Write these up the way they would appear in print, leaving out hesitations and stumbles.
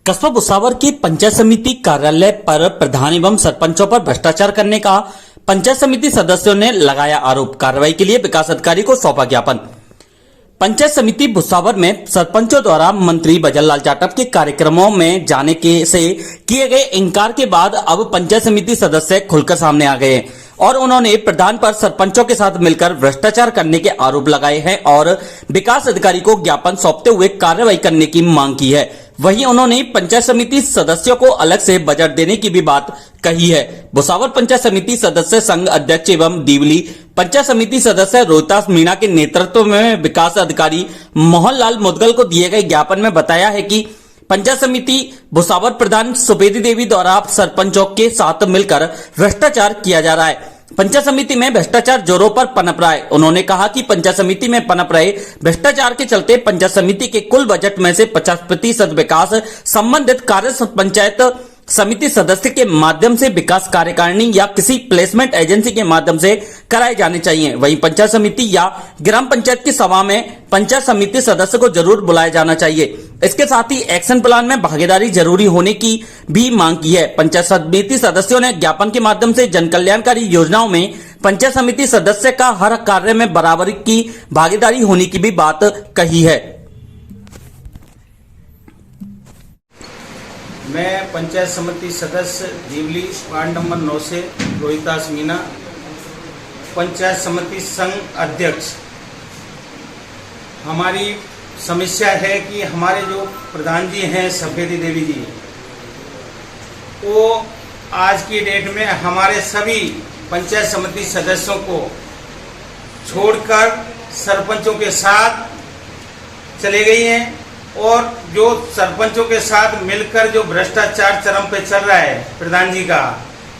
कस्बा भुसावर की पंचायत समिति कार्यालय पर प्रधान एवं सरपंचों पर भ्रष्टाचार करने का पंचायत समिति सदस्यों ने लगाया आरोप। कार्रवाई के लिए विकास अधिकारी को सौंपा ज्ञापन। पंचायत समिति भुसावर में सरपंचों द्वारा मंत्री भजनलाल जाटव के कार्यक्रमों में जाने से किए गए इनकार के बाद अब पंचायत समिति सदस्य खुलकर सामने आ गए और उन्होंने प्रधान पर सरपंचों के साथ मिलकर भ्रष्टाचार करने के आरोप लगाए हैं और विकास अधिकारी को ज्ञापन सौंपते हुए कार्रवाई करने की मांग की है। वहीं उन्होंने पंचायत समिति सदस्यों को अलग से बजट देने की भी बात कही है। भुसावर पंचायत समिति सदस्य संघ अध्यक्ष एवं दीवली पंचायत समिति सदस्य रोहितास मीणा के नेतृत्व में विकास अधिकारी मोहनलाल मुदगल को दिए गए ज्ञापन में बताया है कि पंचायत समिति भुसावर प्रधान सुबेदी देवी द्वारा सरपंचों के साथ मिलकर भ्रष्टाचार किया जा रहा है। पंचायत समिति में भ्रष्टाचार जोरों पर पनप रहा है। उन्होंने कहा कि पंचायत समिति में पनप रहे भ्रष्टाचार के चलते पंचायत समिति के कुल बजट में से 50% विकास संबंधित कार्य पंचायत समिति सदस्य के माध्यम से विकास कार्यकारिणी या किसी प्लेसमेंट एजेंसी के माध्यम से कराए जाने चाहिए। वहीं पंचायत समिति या ग्राम पंचायत की सभा में पंचायत समिति सदस्य को जरूर बुलाया जाना चाहिए। इसके साथ ही एक्शन प्लान में भागीदारी जरूरी होने की भी मांग की है। पंचायत समिति सदस्यों ने ज्ञापन के माध्यम से जन कल्याणकारी योजनाओं में पंचायत समिति सदस्य का हर कार्य में बराबरी की भागीदारी होने की भी बात कही है। मैं पंचायत समिति सदस्य दीवली वार्ड नंबर 9 से रोहितास मीणा, पंचायत समिति संघ अध्यक्ष। हमारी समस्या है कि हमारे जो प्रधान जी हैं सुबेदी देवी जी, वो आज की डेट में हमारे सभी पंचायत समिति सदस्यों को छोड़कर सरपंचों के साथ चले गई हैं और जो सरपंचों के साथ मिलकर जो भ्रष्टाचार चरम पे चल रहा है प्रधान जी का,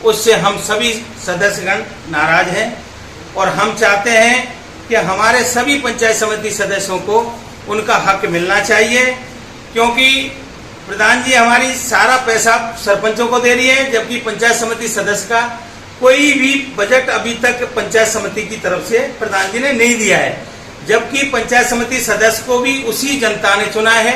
उससे हम सभी सदस्यगण नाराज हैं और हम चाहते हैं कि हमारे सभी पंचायत समिति सदस्यों को उनका हक मिलना चाहिए, क्योंकि प्रधान जी हमारी सारा पैसा सरपंचों को दे रही है, जबकि पंचायत समिति सदस्य का कोई भी बजट अभी तक पंचायत समिति की तरफ से प्रधान जी ने नहीं दिया है, जबकि पंचायत समिति सदस्य को भी उसी जनता ने चुना है।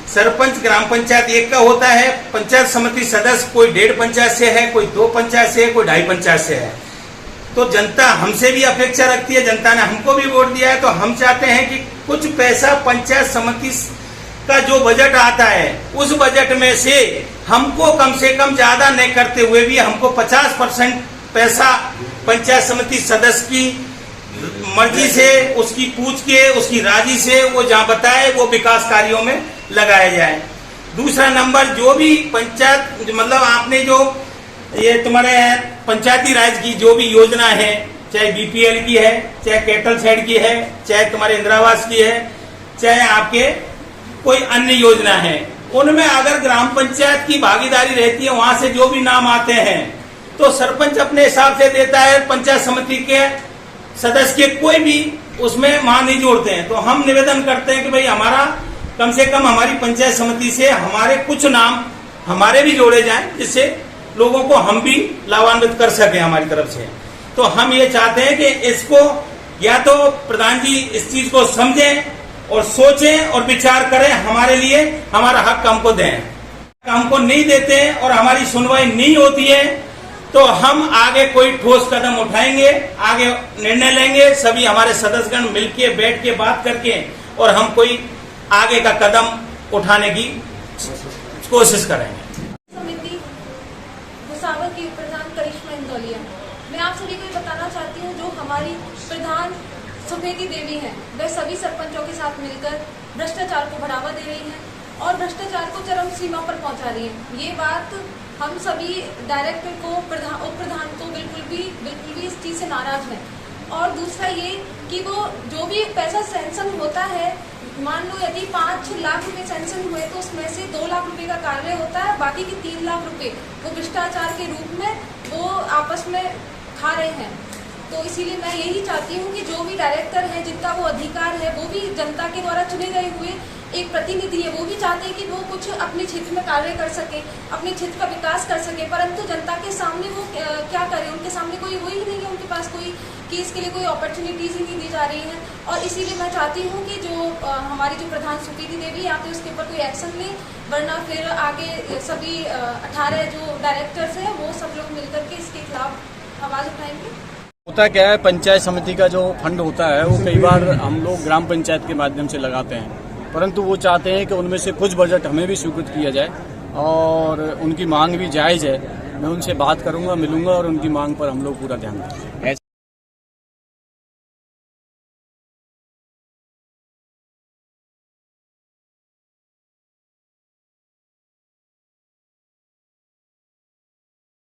सरपंच ग्राम पंचायत एक का होता है, पंचायत समिति सदस्य कोई 1.5 पंचायत से है, कोई 2 पंचायत से है, कोई 2.5 पंचायत से है। तो जनता हमसे भी अपेक्षा रखती है, जनता ने हमको भी वोट दिया है, तो हम चाहते हैं कि कुछ पैसा पंचायत समिति का जो बजट आता है उस बजट में से हमको कम से कम ज्यादा नहीं करते हुए भी हमको 50% पैसा पंचायत समिति सदस्य की मर्जी से, उसकी पूछ के, उसकी राजी से वो जहाँ बताए वो विकास कार्यों में लगाया जाए। दूसरा नंबर, जो भी पंचायत मतलब आपने जो ये तुम्हारे पंचायती राज की जो भी योजना है, चाहे बीपीएल की है, चाहे कैटल शेड की है, चाहे तुम्हारे इंदिरा आवास की है, चाहे आपके कोई अन्य योजना है, उनमें अगर ग्राम पंचायत की भागीदारी रहती है, वहां से जो भी नाम आते हैं तो सरपंच अपने हिसाब से देता है, पंचायत समिति के सदस्य के कोई भी उसमें वहां नहीं जोड़ते हैं। तो हम निवेदन करते हैं कि भाई हमारा कम से कम हमारी पंचायत समिति से हमारे कुछ नाम हमारे भी जोड़े जाएं, जिससे लोगों को हम भी लाभान्वित कर सकें हमारी तरफ से। तो हम ये चाहते हैं कि इसको या तो प्रधान जी इस चीज को समझें और सोचें और विचार करें, हमारे लिए हमारा हक हमको दें। हमको नहीं देते और हमारी सुनवाई नहीं होती है तो हम आगे कोई ठोस कदम उठाएंगे, आगे निर्णय लेंगे, सभी हमारे सदस्यगण मिलके बैठ के बात करके, और हम कोई आगे का कदम उठाने की कोशिश करेंगे। समिति भुसावर की प्रधान करिश्मा इंदौलिया, मैं आप सभी को बताना चाहती हूँ, जो हमारी प्रधान सुबेदी देवी हैं, वह सभी सरपंचों के साथ मिलकर भ्रष्टाचार को बढ़ावा दे रही हैं और भ्रष्टाचार को चरम सीमा पर पहुंचा रही है। ये बात हम सभी डायरेक्टर को, उप प्रधान को बिल्कुल भी इस चीज से नाराज हैं। और दूसरा ये कि वो जो भी पैसा सैंक्शन होता है, मान लो यदि 5 लाख रुपए सैंक्शन हुए तो उसमें से 2 लाख रुपए का कार्य होता है, बाकी के 3 लाख रुपए वो भ्रष्टाचार के रूप में वो आपस में खा रहे हैं। तो इसीलिए मैं यही चाहती हूँ कि जो भी डायरेक्टर है, जिनका वो अधिकार है, वो भी जनता के द्वारा चुने गए हुए एक प्रतिनिधि है, वो भी चाहते हैं कि वो कुछ अपने क्षेत्र में कार्य कर सके, अपने क्षेत्र का विकास कर सके, परंतु जनता के सामने वो क्या करें, उनके सामने कोई वो ही नहीं है, उनके पास कोई कि इसके लिए कोई अपॉर्चुनिटीज ही नहीं दी जा रही हैं। और इसीलिए मैं चाहती हूँ कि जो हमारी जो प्रधान सुप्रीति देवी या तो इसके ऊपर कोई एक्शन लें, वरना फिर आगे सभी 18 जो डायरेक्टर्स हैं वो सब लोग मिलकर के इसके खिलाफ आवाज़ उठाएंगे। होता क्या है, पंचायत समिति का जो फंड होता है वो कई बार हम लोग ग्राम पंचायत के माध्यम से लगाते हैं, परंतु वो चाहते हैं कि उनमें से कुछ बजट हमें भी स्वीकृत किया जाए और उनकी मांग भी जायज़ है। मैं उनसे बात करूंगा, मिलूंगा और उनकी मांग पर हम लोग पूरा ध्यान देंगे।